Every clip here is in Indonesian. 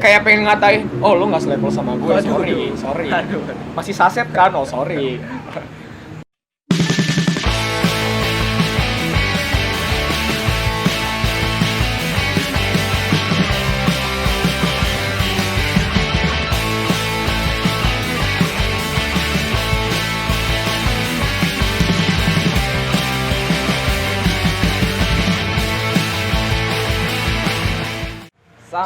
kayak pengen ngatain, oh lu nggak selevel sama gue, sorry. Aduh. Masih saset kan, oh sorry.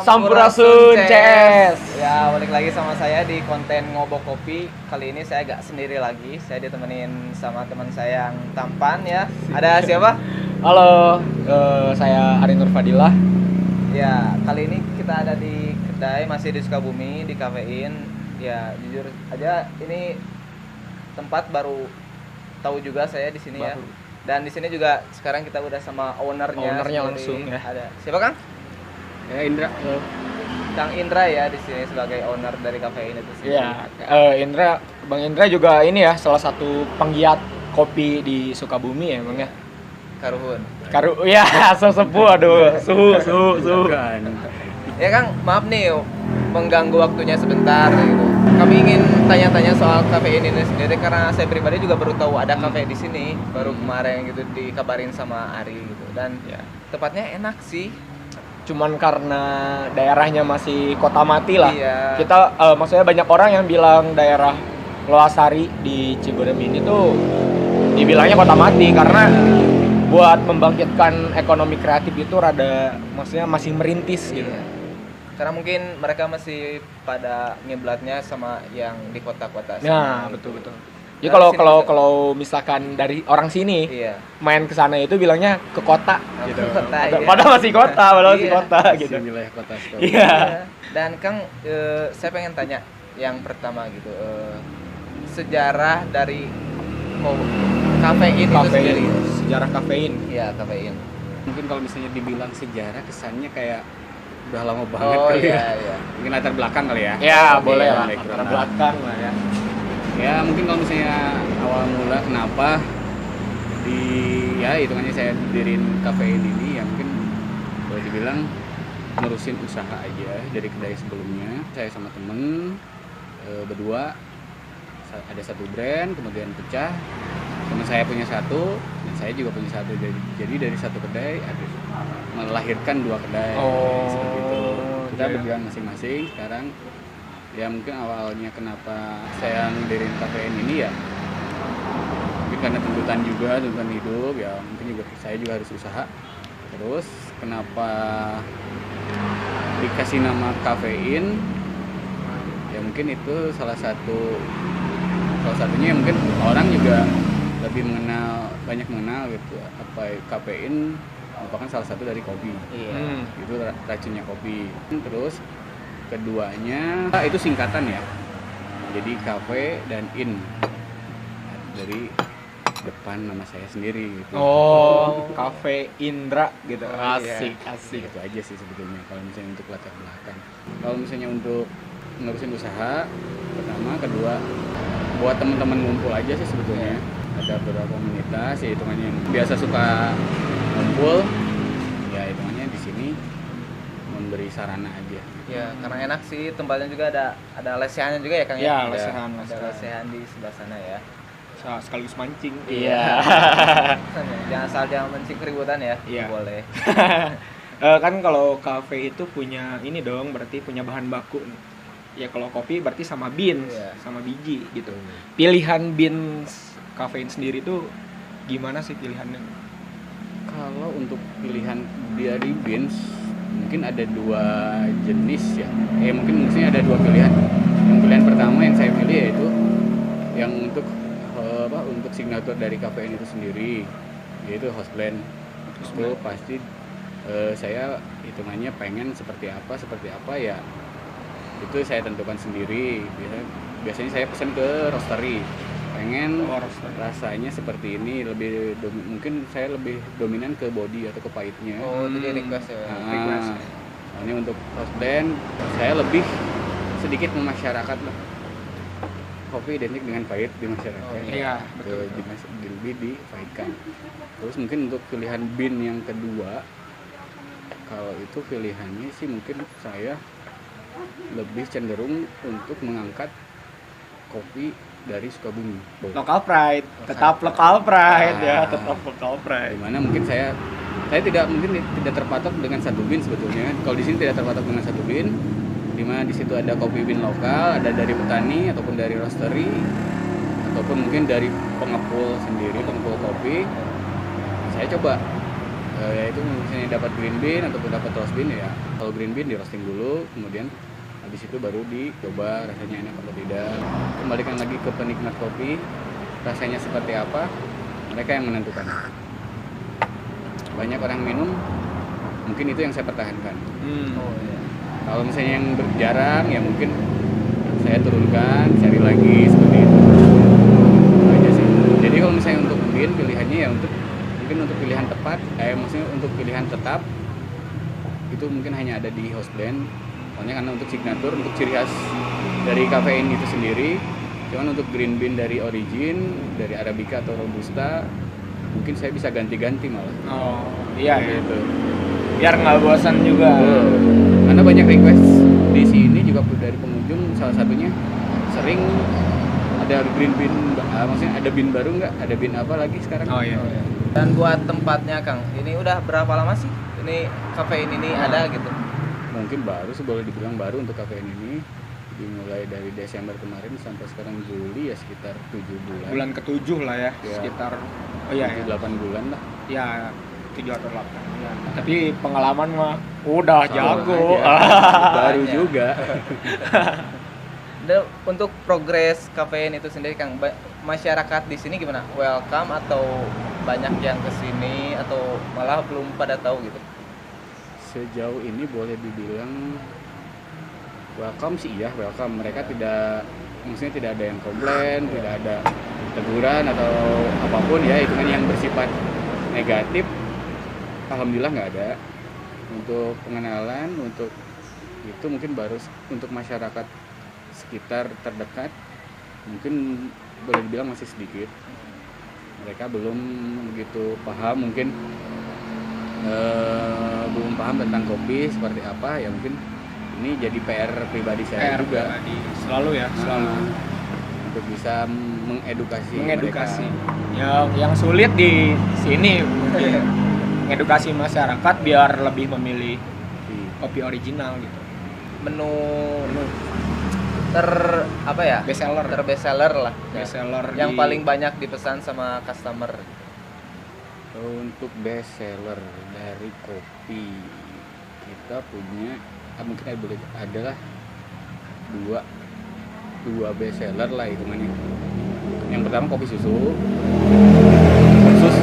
Sampurasun CS. Ya, balik lagi sama saya di konten Ngobok Kopi. Kali ini saya agak sendiri lagi. Saya ditemenin sama teman saya yang tampan ya. Ada siapa? Halo, saya Arin Nur Fadilah. Ya, kali ini kita ada di kedai masih di Sukabumi di Kafein. Ya, jujur aja ini tempat baru tahu juga saya di sini ya. Dan di sini juga sekarang kita udah sama ownernya sendiri. Langsung ya. Ada. Siapa, Kang? Ya Indra. Kang Indra ya di sini sebagai owner dari Kafein itu sendiri. Iya, Bang Indra juga ini ya salah satu penggiat kopi di Sukabumi ya, Bang ya. Karuhun. Ya, sesepuh, aduh, suhu. Ya Kang, maaf nih mengganggu waktunya sebentar gitu. Kami ingin tanya-tanya soal Kafein ini sendiri karena saya pribadi juga baru tahu ada kafe di sini, baru kemarin gitu dikabarin sama Ari gitu. Dan Ya. tempatnya enak sih. Cuman karena daerahnya masih kota mati lah. Iya. Kita maksudnya banyak orang yang bilang daerah Loasari di Ciberem ini tuh dibilangnya kota mati karena buat membangkitkan ekonomi kreatif itu maksudnya masih merintis gitu. Iya. Karena mungkin mereka masih pada ngiblatnya sama yang di kota-kota sini. Nah, gitu. betul. Jadi Nah, kalau misalkan dari orang sini Iya. main ke sana itu bilangnya ke kota gitu. Ke kota, iya. Padahal masih kota, masih Iya. kota gitu. Wilayah kota Sukabumi. Iya. Iya. Dan Kang, saya pengen tanya yang pertama gitu, sejarah dari Kafein itu sendiri. Sejarah kafein. Iya, Kafein. Mungkin kalau misalnya dibilang sejarah kesannya kayak udah lama banget Oh kali iya, ya. iya. Mungkin latar belakang kali ya. Ya, Oke, boleh ya, lah. background. Latar belakang lah ya. Ya mungkin kalau misalnya awal mula kenapa hitungannya saya diriin Kafein ini ya mungkin boleh dibilang nerusin usaha aja dari kedai sebelumnya. Saya sama temen berdua ada satu brand, kemudian pecah. Teman saya punya satu dan saya juga punya satu. Jadi dari satu kedai melahirkan dua kedai. Seperti itu. Kita iya. berjalan masing-masing. Sekarang ya mungkin awalnya kenapa saya ngedirin Kafein ini ya mungkin karena tuntutan hidup ya, mungkin juga saya juga harus usaha. Terus kenapa dikasih nama Kafein ya mungkin itu salah satunya mungkin orang juga lebih banyak mengenal gitu apa kafein merupakan salah satu dari kopi. Iya. Itu racunnya kopi. Terus keduanya itu singkatan ya, jadi kafe dan in dari depan nama saya sendiri gitu. Oh, Cafe Indra gitu. Oh, Asik. Itu aja sih sebetulnya kalau misalnya untuk latar belakang. Kalau misalnya untuk nerusin usaha, pertama, kedua, buat teman-teman ngumpul aja sih sebetulnya. Ada beberapa komunitas ya hitungannya yang biasa suka ngumpul, ya hitungannya di sini memberi sarana aja. Ya, karena enak sih tempatnya juga ada lesehannya juga ya Kang Ya, Ada lesehan. lesehan di sebelah sana ya. Sekaligus mancing. Iya. Jangan mencing keributan ya. Iya. Boleh. Kan kalau kafe itu punya ini dong, berarti punya bahan baku. Ya kalau kopi berarti sama beans, Iya. sama biji gitu. Pilihan beans kafein sendiri tuh gimana sih pilihannya? Kalau untuk pilihan dari beans mungkin ada dua jenis ya. Mungkin maksudnya ada dua pilihan. Yang pilihan pertama yang saya pilih yaitu yang untuk untuk signature dari Kafein itu sendiri, yaitu house blend. Itu pasti saya hitungannya pengen seperti apa ya. Itu saya tentukan sendiri. Biasanya saya pesan ke roastery. Pengen rasanya seperti ini, mungkin saya lebih dominan ke body atau ke pahitnya. Oh, itu dia request ya. Request. Ini untuk house blend saya lebih sedikit memasyarakat lah. Kopi identik dengan pahit di masyarakat. Oh, iya, betul. Lebih dipahitkan. Terus mungkin untuk pilihan bean yang kedua, kalau itu pilihannya sih mungkin saya lebih cenderung untuk mengangkat kopi dari Sukabumi. Local pride, tetap local pride ya, tetap local pride. Dimana mungkin saya tidak terpatok dengan satu bin sebetulnya. Kalau di sini tidak terpatok dengan satu bin, dimana di situ ada kopi bin lokal, ada dari petani ataupun dari roastery, ataupun mungkin dari pengepul sendiri, pengepul kopi. Saya coba yaitu misalnya dapat green bean ataupun dapat roast bean ya. Kalau green bean di roasting dulu, kemudian habis itu baru dicoba rasanya enak atau tidak. Kembalikan lagi ke penikmat kopi, rasanya seperti apa, mereka yang menentukan. Banyak orang minum, mungkin itu yang saya pertahankan. Oh iya. Kalau misalnya yang jarang, ya mungkin saya turunkan, cari lagi seperti itu. Itu aja sih. Jadi kalau misalnya untuk bean, pilihannya ya mungkin untuk pilihan tepat, maksudnya untuk pilihan tetap, itu mungkin hanya ada di house blend. Soalnya karena untuk signature, untuk ciri khas dari kafein itu sendiri, cuman untuk green bean dari origin, dari Arabica atau Robusta, mungkin saya bisa ganti-ganti malah. Oh iya Gitu. Biar nggak bosan juga. Karena banyak request di sini juga dari pengunjung, salah satunya sering ada green bean, maksudnya ada bean baru nggak? Ada bean apa lagi sekarang? Oh iya. Dan buat tempatnya Kang, ini udah berapa lama sih ini kafein ini ada gitu? Mungkin baru sih, boleh dibilang baru untuk kafein ini. Dimulai dari Desember kemarin sampai sekarang Juli, ya sekitar 7 bulan. Bulan ke-7 lah ya, Ya. sekitar 8 bulan lah. ya 7 atau 8 ya. Tapi pengalaman mah udah Sama jago. aja. Baru Makanya. juga. Dan untuk progres kafein itu sendiri Kang, masyarakat di sini gimana? Welcome atau banyak yang kesini atau malah belum pada tahu gitu? Sejauh ini boleh dibilang welcome sih ya, welcome. Mereka maksudnya tidak ada yang komplain, tidak ada teguran atau apapun ya, itu kan yang bersifat negatif. Alhamdulillah nggak ada. Untuk pengenalan, untuk itu mungkin baru untuk masyarakat sekitar terdekat, mungkin boleh dibilang masih sedikit. Mereka belum begitu paham, mungkin belum paham tentang kopi seperti apa ya. Mungkin ini jadi PR pribadi saya juga pribadi. Selalu ya, selalu untuk bisa mengedukasi mereka. Yang sulit di sini mungkin mengedukasi masyarakat biar lebih memilih kopi original gitu. Menu best seller lah ya. Best seller Yang paling banyak dipesan sama customer. Untuk best seller dari kopi, kita punya mungkin adalah dua best seller lah hitungannya. Yang pertama kopi susu. Kopsus,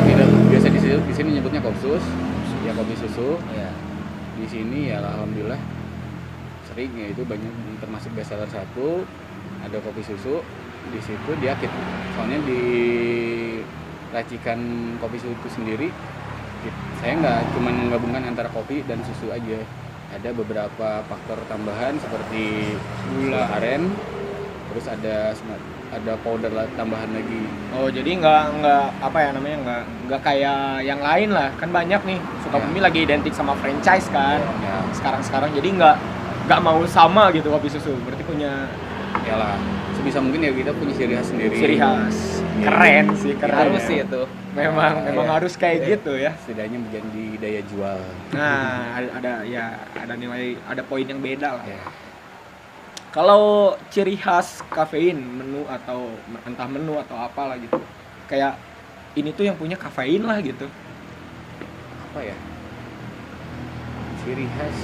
biasa di sini nyebutnya kopsus. Ya, kopi susu. Ya. Di sini ya alhamdulillah sering, ya itu banyak, termasuk best seller 1 ada kopi susu. Di situ dia soalnya di racikan kopi susu itu sendiri, saya nggak cuma menggabungkan antara kopi dan susu aja, ada beberapa faktor tambahan seperti gula aren, terus ada powder tambahan lagi. Oh, jadi nggak kayak yang lain lah, kan banyak nih Sukabumi lagi identik sama franchise kan Ya, sekarang, jadi nggak mau sama gitu kopi susu, berarti punya iyalah sebisa mungkin ya kita punya ciri khas sendiri. ciri khas. Keren sih, keren. Harus sih itu. Memang Ya. harus kayak gitu ya. Setidaknya menjadi daya jual. Nah, ada nilai, ada poin yang beda lah. Ya. Kalau ciri khas kafein, menu atau entah menu atau apalah gitu, kayak ini tuh yang punya kafein lah gitu. Apa ya? Ciri khas.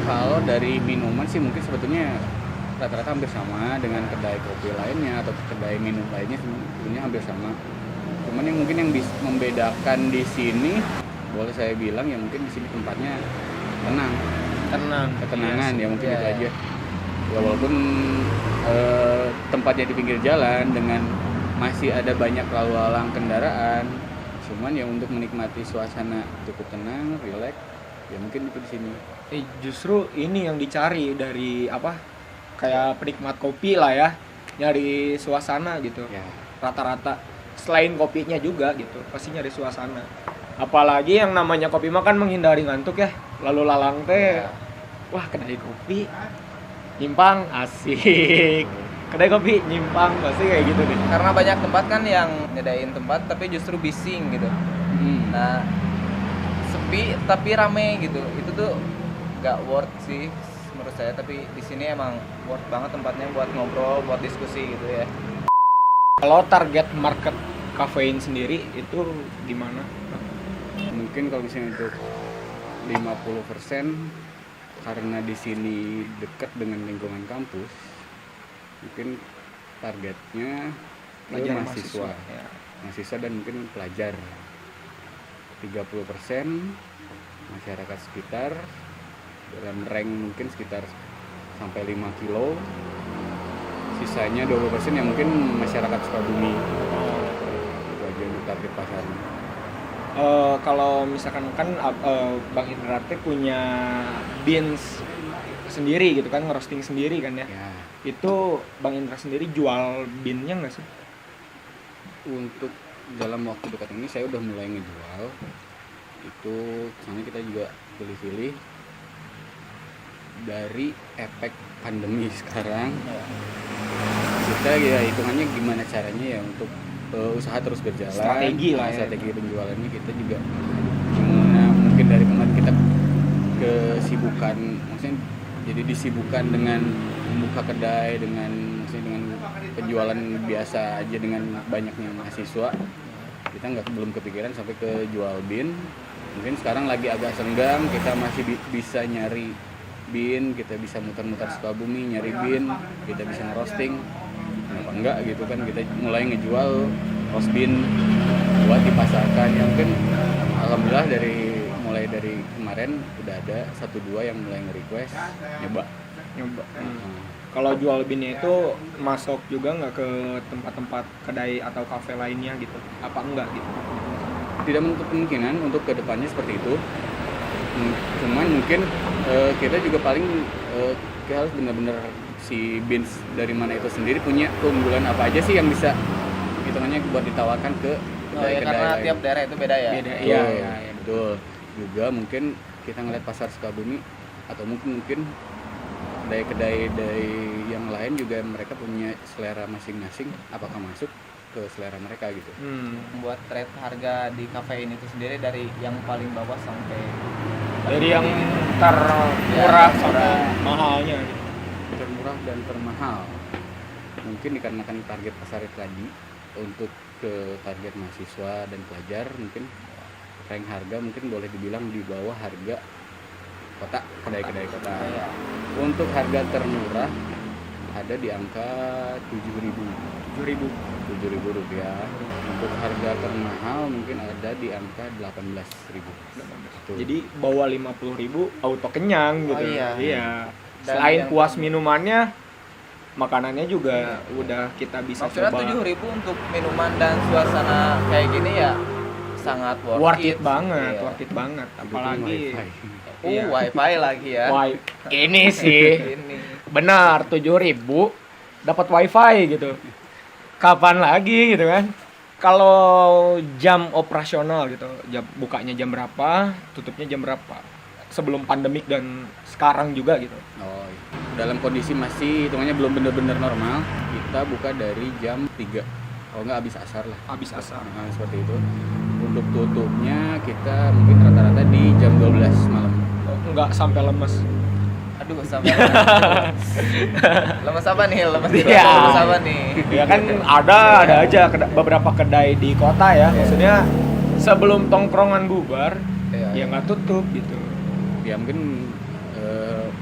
Kalau dari minuman sih mungkin sebetulnya rata-rata hampir sama dengan kedai kopi lainnya atau kedai minum lainnya, sebenarnya hampir sama. Cuman yang mungkin yang membedakan di sini, boleh saya bilang ya mungkin di sini tempatnya ketenangan ya mungkin itu aja. Ya walaupun tempatnya di pinggir jalan dengan masih ada banyak lalu lalang kendaraan, cuman ya untuk menikmati suasana cukup tenang, rileks, ya mungkin itu di sini. Justru ini yang dicari dari kayak penikmat kopi lah ya, nyari suasana gitu. Ya. Rata-rata selain kopinya juga gitu, pasti nyari suasana. Apalagi yang namanya kopi mah kan menghindari ngantuk ya, lalu lalang teh wah kedai kopi nyimpang asik. Kedai kopi nyimpang pasti kayak gitu deh. Karena banyak tempat kan yang nyedain tempat tapi justru bising gitu. Nah, sepi tapi rame gitu. Itu tuh nggak worth sih menurut saya, tapi di sini emang worth banget tempatnya buat ngobrol, buat diskusi gitu ya. Kalau target market kafein sendiri itu gimana? Mungkin kalau misalnya untuk 50% karena di sini dekat dengan lingkungan kampus, mungkin targetnya ke Pelajar mahasiswa. ya. Mahasiswa dan mungkin pelajar. 30% masyarakat sekitar dalam rank mungkin sekitar sampai 5 kilo. Sisanya 20% yang mungkin masyarakat Sukabumi. Itu aja untuk target pasarnya. Kalau misalkan kan Bang Indra teh punya beans sendiri gitu kan, ngerosting sendiri kan ya. Ya, Itu Bang Indra sendiri jual beannya nggak sih? untuk dalam waktu dekat ini saya udah mulai ngejual. Itu soalnya kita juga pilih-pilih dari efek pandemi sekarang. Kita ya hitungannya gimana caranya ya untuk usaha terus berjalan. Strategi lah ya. Strategi penjualannya kita juga gimana, mungkin dari kemarin kita kesibukan, maksudnya jadi disibukkan dengan membuka kedai, dengan maksudnya dengan penjualan biasa aja dengan banyaknya mahasiswa. Kita belum kepikiran sampai ke jual bin. Mungkin sekarang lagi agak senggang, kita masih bisa nyari bin, kita bisa muter-muter Sukabumi nyari bin, kita bisa ngerosting. Kenapa enggak gitu kan, kita mulai ngejual roast bin buat dipasarkan. Ya mungkin alhamdulillah mulai dari kemarin udah ada 1-2 yang mulai nge-request nyoba. Kalau jual beannya itu masuk juga nggak ke tempat-tempat kedai atau kafe lainnya gitu? Apa enggak gitu? Tidak menutup kemungkinan untuk kedepannya seperti itu. Cuman mungkin kita juga paling kita harus benar-benar si beans dari mana itu sendiri punya keunggulan apa aja sih yang bisa hitungannya buat ditawarkan ke kedai-kedai karena lain. tiap daerah itu beda ya. Beda. Betul, Iya. betul. Juga mungkin kita ngeliat pasar Sukabumi atau mungkin kedai-kedai yang lain juga mereka punya selera masing-masing, apakah masuk ke selera mereka gitu. Buat rate harga di kafein itu sendiri dari yang paling bawah sampai Dari yang termurah sampai mahalnya gitu. Termurah dan termahal. Mungkin dikarenakan target pasar tadi untuk ke target mahasiswa dan pelajar, mungkin rank harga mungkin boleh dibilang di bawah harga kota, kedai-kedai kota. Untuk harga termurah ada di angka 7.000 rupiah. Untuk harga termahal mungkin ada di angka 18.000. Jadi bawa 50.000 auto kenyang gitu. Oh, iya. Dan Selain yang- puas minumannya, makanannya juga udah kita bisa maksudnya coba. 7.000 untuk minuman dan suasana kayak gini ya sangat Worth it banget, Iya. worth it banget. Itu Apalagi wifi. Iya. Wifi lagi ya. ini sih Ini. benar 7.000 dapat wifi gitu. Kapan lagi gitu kan? Kalau jam operasional gitu, jam bukanya jam berapa, tutupnya jam berapa? Sebelum pandemik dan sekarang juga gitu. Oh, iya. Dalam kondisi masih hitungannya belum benar-benar normal, kita buka dari jam 3. Kalau nggak habis asar lah. Habis asar. Nah, seperti itu. Untuk tutupnya kita mungkin rata-rata di jam 12 malam. Nggak sampai lemes. Aduh sampai lemes apa nih? Lemes di Iya. lemes apa nih? Ya kan ada aja beberapa kedai di kota ya. Maksudnya sebelum tongkrongan bubar, Iya. ya nggak tutup gitu. Ya mungkin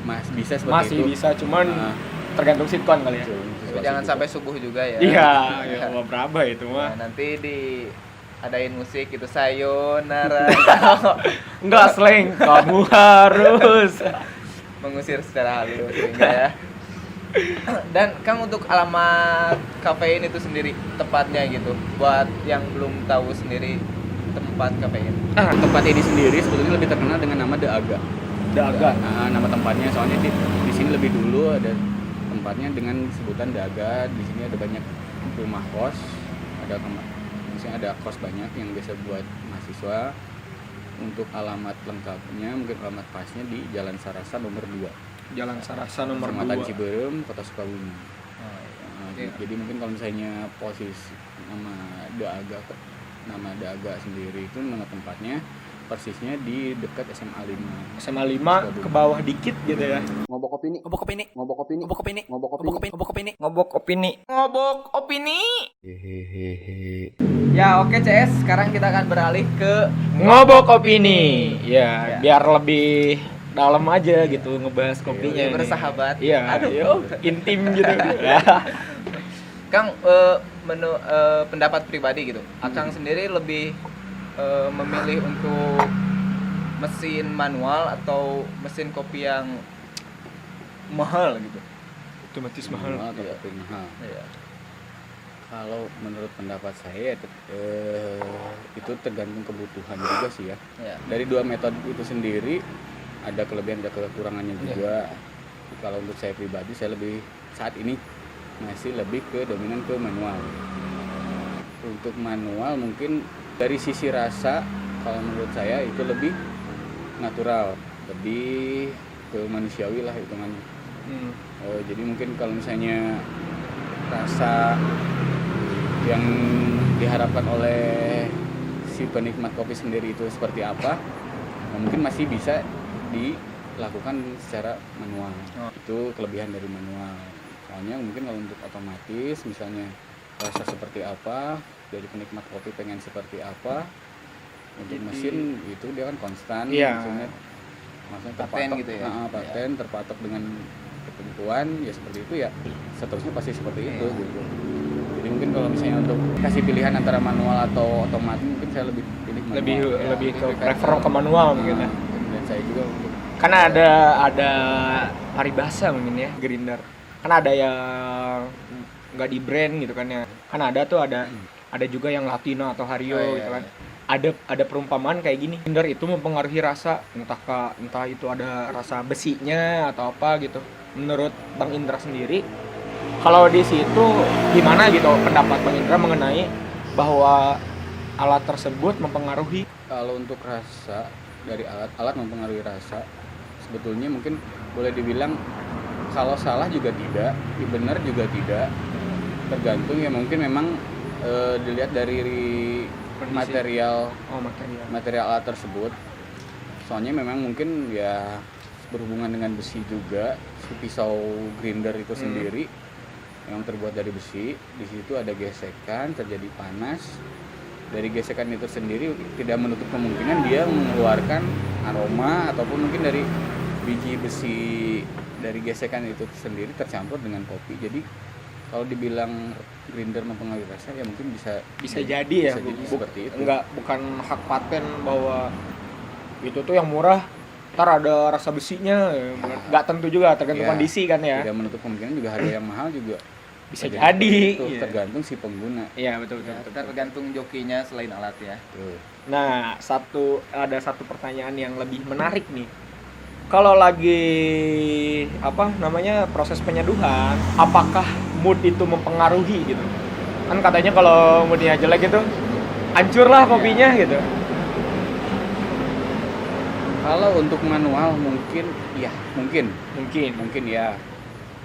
masih bisa seperti Masih itu. bisa, cuman Nah, tergantung sitkon kali ya. Tapi jangan sampai subuh juga ya. Iya, ya berapa itu Nah, mah. nanti adain musik itu sayonara Enggak slang, kamu harus. mengusir secara halus sehingga ya. Dan Kang, untuk alamat kafein itu sendiri tepatnya gitu buat yang belum tahu sendiri tempat kafein. tempat ini sendiri sebetulnya lebih terkenal dengan nama The Aga. Dagang. Nah, nama tempatnya soalnya di sini lebih dulu ada tempatnya dengan sebutan The Aga. Di sini ada banyak rumah kos, misalnya ada kos banyak yang biasa buat mahasiswa. untuk alamat lengkapnya mungkin alamat pasnya di Jalan Sarasa nomor 2, Jalan Sarasa nomor Kecamatan 2. Ciberem, Kota Sukabumi. Oh, Nah, jadi mungkin kalau misalnya posisi nama Daga sendiri itu nama tempatnya persisnya di dekat SMA 5. SMA 5 ke bawah dikit gitu ya. Ngobok opini. Hehehe. Ya oke CS, sekarang kita akan beralih ke Ngobok opini. Ya, Ya. biar lebih dalam aja gitu ngebahas kopinya. Lebih nih. bersahabat. Iya, Aduh. yo, intim gitu. Ya. Kang, pendapat pribadi gitu. Akang sendiri lebih memilih untuk mesin manual atau mesin kopi yang mahal gitu. Otomatis Mahal atau kopi mahal. Iya. Kalau menurut pendapat saya itu tergantung kebutuhan juga sih ya. Iya. Dari dua metode itu sendiri ada kelebihan ada kekurangannya juga. Kalau untuk saya pribadi saya lebih saat ini masih lebih ke dominan ke manual. Untuk manual mungkin dari sisi rasa kalau menurut saya itu lebih natural, lebih ke manusiawi lah hitungannya. Jadi mungkin kalau misalnya rasa yang diharapkan oleh si penikmat kopi sendiri itu seperti apa, mungkin masih bisa dilakukan secara manual. Itu kelebihan dari manual. Soalnya mungkin kalau untuk otomatis misalnya rasa seperti apa, dari penikmat kopi pengen seperti apa, untuk mesin itu dia kan konstan. Iya. Maksudnya Paten terpatok, gitu ya? paten terpatok dengan ketentuan ya seperti itu ya, seterusnya pasti seperti itu gitu. Jadi mungkin kalau misalnya untuk kasih pilihan antara manual atau otomatis mungkin saya lebih pilih manual. Lebih ke prefer ke manual mungkin ya. Dan saya juga untuk Karena ada paribasa mungkin ya, grinder. Karena ada yang nggak di brand gitu kan ya. Kan ada tuh ada juga yang Latino atau Hario gitu kan. Ada perumpamaan kayak gini. Grinder itu mempengaruhi rasa, entah itu ada rasa besinya atau apa gitu. Menurut Bang Indra sendiri, kalau di situ gimana gitu pendapat Bang Indra mengenai bahwa alat tersebut mempengaruhi? kalau untuk rasa dari alat mempengaruhi rasa, sebetulnya mungkin boleh dibilang kalau salah juga tidak, benar juga tidak, tergantung ya mungkin memang dilihat dari material alat tersebut. Soalnya memang mungkin ya berhubungan dengan besi juga, si pisau grinder itu sendiri yang terbuat dari besi, di situ ada gesekan, terjadi panas. Dari gesekan itu sendiri tidak menutup kemungkinan dia mengeluarkan aroma ataupun mungkin dari biji besi dari gesekan itu sendiri tercampur dengan kopi. Jadi kalau dibilang grinder mempengaruhi rasa ya mungkin bisa jadi ya, seperti itu. bukan hak paten bahwa itu tuh yang murah ntar ada rasa besinya, nggak tentu juga, tergantung Ya, kondisi kan ya. Tidak menutup kemungkinan juga harga yang mahal juga Bisa jadi. itu, Iya. tergantung si pengguna. Iya betul. Tergantung jokinya selain alat ya. Tuh. Nah, ada satu pertanyaan yang lebih menarik nih. Kalau lagi proses penyeduhan, apakah mood itu mempengaruhi gitu? Kan katanya kalau moodnya jelek itu hancur lah kopinya gitu. Kalau untuk manual mungkin ya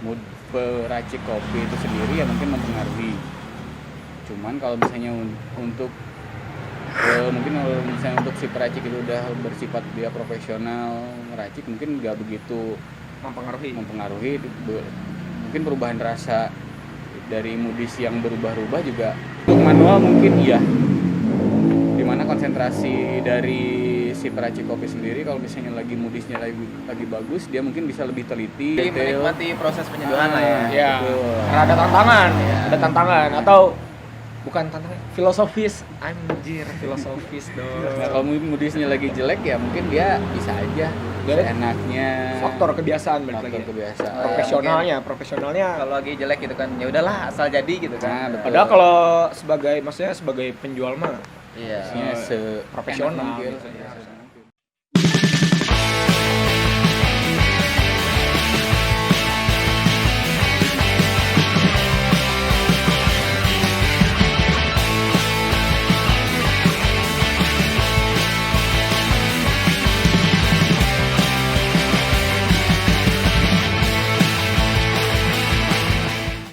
mood peracik kopi itu sendiri ya mungkin mempengaruhi. Cuman kalau misalnya untuk mungkin kalau misalnya untuk si peracik itu udah bersifat dia profesional meracik mungkin nggak begitu mempengaruhi. Mungkin perubahan rasa dari modis yang berubah-ubah juga untuk manual mungkin iya, dimana konsentrasi dari si peracik kopi sendiri kalau misalnya lagi modisnya lagi bagus dia mungkin bisa lebih teliti, Jadi menikmati proses penyeduhan lah ya. Ya, betul. karena ada tantangan atau bukan tantangan, filosofis, anjir filosofis dong. Nah, kalau modisnya lagi jelek ya mungkin dia bisa aja enaknya. Faktor kebiasaan balik lagi. Kebiasaan. Profesionalnya. Kalau lagi jelek gitu kan, ya udahlah asal jadi gitu Nah, kan. betul. Padahal kalau sebagai penjual mah Iya. Maksudnya profesional mungkin. gitu.